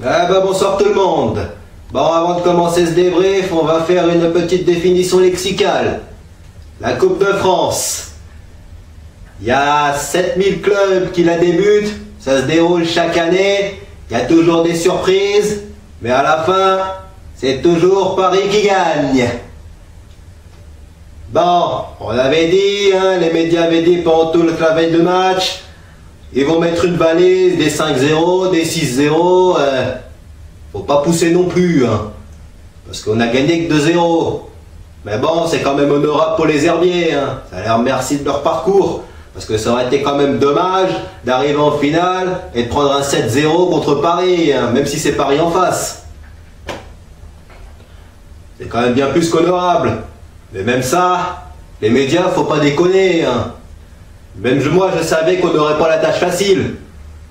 Bonsoir tout le monde. Bon, avant de commencer ce débrief, on va faire une petite définition lexicale. La Coupe de France. Il y a 7000 clubs qui la débutent, ça se déroule chaque année, il y a toujours des surprises, mais à la fin, c'est toujours Paris qui gagne. Bon, on avait dit, les médias avaient dit pendant tout le travail de match, ils vont mettre une valise, des 5-0, des 6-0, faut pas pousser non plus, parce qu'on a gagné que 2-0. Mais bon, c'est quand même honorable pour les herbiers, ça leur remercie de leur parcours, parce que ça aurait été quand même dommage d'arriver en finale et de prendre un 7-0 contre Paris, même si c'est Paris en face. C'est quand même bien plus qu'honorable. Mais même ça, les médias, faut pas déconner. Même moi, je savais qu'on n'aurait pas la tâche facile,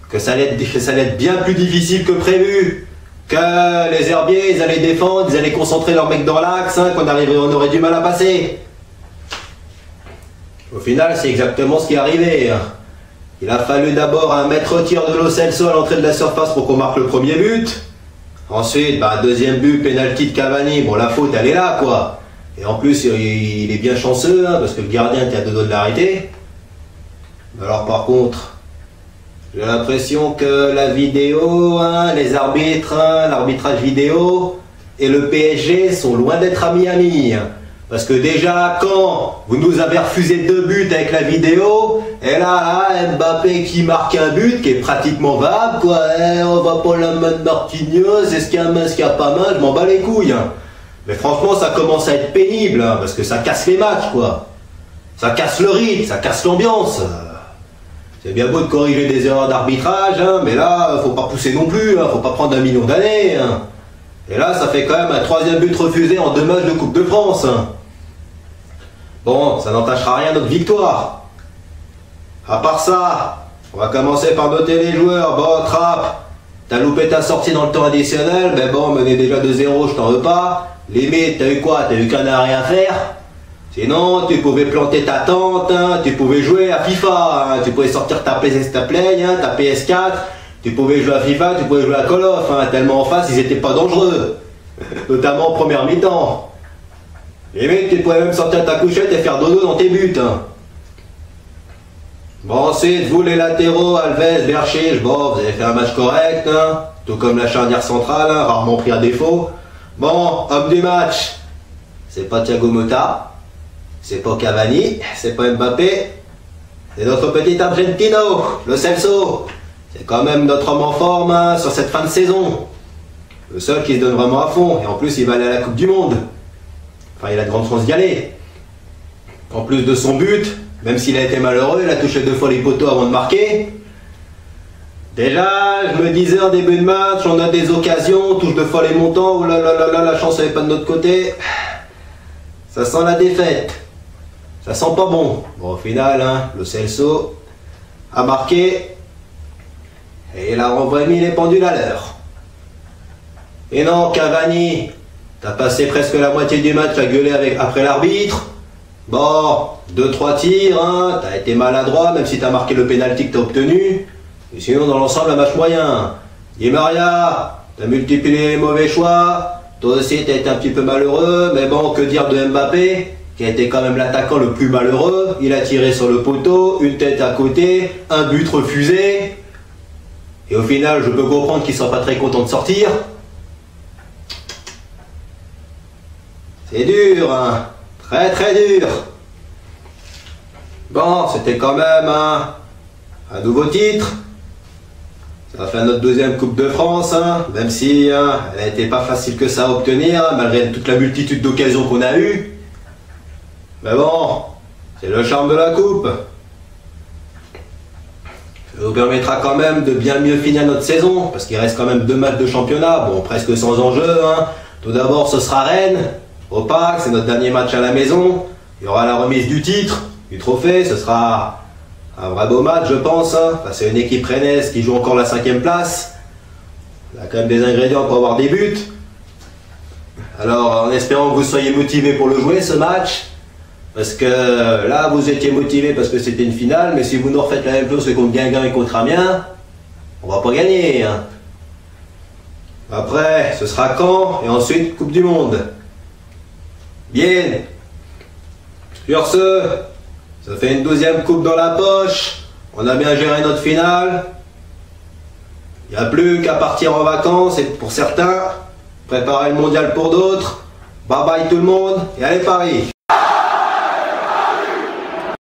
que ça allait être bien plus difficile que prévu, que les herbiers, ils allaient défendre, ils allaient concentrer leurs mecs dans l'axe, on aurait du mal à passer. Au final, c'est exactement ce qui est arrivé. Il a fallu d'abord un maître tir de Lo Celso à l'entrée de la surface pour qu'on marque le premier but. Ensuite, deuxième but, penalty de Cavani. Bon, la faute, elle est là, quoi. Et en plus, il est bien chanceux, parce que le gardien était à deux doigts de l'arrêter. Alors par contre, j'ai l'impression que la vidéo, les arbitres, l'arbitrage vidéo et le PSG sont loin d'être amis. Parce que déjà, quand vous nous avez refusé 2 buts avec la vidéo, et là, Mbappé qui marque un but qui est pratiquement valable, quoi. On va pas la main de Marquinhos, est-ce qu'il y a main, est-ce qu'il n'y a pas main, je m'en bats les couilles. Mais franchement, ça commence à être pénible, parce que ça casse les matchs, quoi. Ça casse le rythme, ça casse l'ambiance. C'est bien beau de corriger des erreurs d'arbitrage, mais là, faut pas pousser non plus, faut pas prendre 1 million d'années. Et là, ça fait quand même un 3e but refusé en 2 matchs de Coupe de France. Bon, ça n'entachera rien notre victoire. À part ça, on va commencer par noter les joueurs. Bon, Trapp, t'as loupé ta sortie dans le temps additionnel, mais bon, menait déjà 2-0, je t'en veux pas. Limite, t'as eu quoi? T'as eu qu'un arrêt à faire. Sinon, tu pouvais planter ta tente, tu pouvais jouer à FIFA, tu pouvais sortir ta Play, ta PS4, tu pouvais jouer à FIFA, tu pouvais jouer à Call of, tellement en face, ils n'étaient pas dangereux. Notamment en première mi-temps. Limite, tu pouvais même sortir ta couchette et faire dodo dans tes buts. Bon, ensuite, vous les latéraux, Alves, Berchiche, bon, vous avez fait un match correct, tout comme la charnière centrale, rarement pris à défaut. Bon, homme du match, c'est pas Thiago Motta, c'est pas Cavani, c'est pas Mbappé, c'est notre petit Argentino, Lo Celso. C'est quand même notre homme en forme sur cette fin de saison. Le seul qui se donne vraiment à fond, et en plus il va aller à la Coupe du Monde. Enfin, il a de grandes chances d'y aller. En plus de son but, même s'il a été malheureux, il a touché 2 fois les poteaux avant de marquer. Déjà, je me disais en début de match, on a des occasions, on touche 2 fois les montants, oh là là là là, la chance n'est pas de notre côté. Ça sent la défaite. Ça sent pas bon. Bon, au final, Lo Celso a marqué et il a renvoyé les pendules à l'heure. Et non, Cavani, t'as passé presque la moitié du match à gueuler après l'arbitre. Bon, 2-3 tirs, t'as été maladroit, même si t'as marqué le pénalty que t'as obtenu. Et sinon, dans l'ensemble, un match moyen. Di Maria, t'as multiplié les mauvais choix. Toi aussi, t'as été un petit peu malheureux. Mais bon, que dire de Mbappé, qui a été quand même l'attaquant le plus malheureux. Il a tiré sur le poteau, une tête à côté, un but refusé. Et au final, je peux comprendre qu'il ne soit pas très content de sortir. C'est dur, très très dur. Bon, c'était quand même un nouveau titre. Ça a fait notre 2e Coupe de France, même si elle n'était pas facile que ça à obtenir, malgré toute la multitude d'occasions qu'on a eues. Mais bon, c'est le charme de la Coupe. Ça nous permettra quand même de bien mieux finir notre saison, parce qu'il reste quand même 2 matchs de championnat, bon, presque sans enjeu. Tout d'abord, ce sera Rennes, au Parc, c'est notre dernier match à la maison. Il y aura la remise du titre, du trophée, ce sera un vrai beau match, je pense. C'est une équipe rennaise qui joue encore la 5e place. Il y a quand même des ingrédients pour avoir des buts. Alors, en espérant que vous soyez motivés pour le jouer, ce match. Parce que là, vous étiez motivés parce que c'était une finale, mais si vous nous refaites la même chose que contre Guingamp et contre Amiens, on va pas gagner. Après, ce sera Caen et ensuite Coupe du Monde. Bien. Sur ce, ça fait une 12e coupe dans la poche. On a bien géré notre finale. Il n'y a plus qu'à partir en vacances et pour certains, préparer le mondial pour d'autres. Bye bye tout le monde et allez Paris.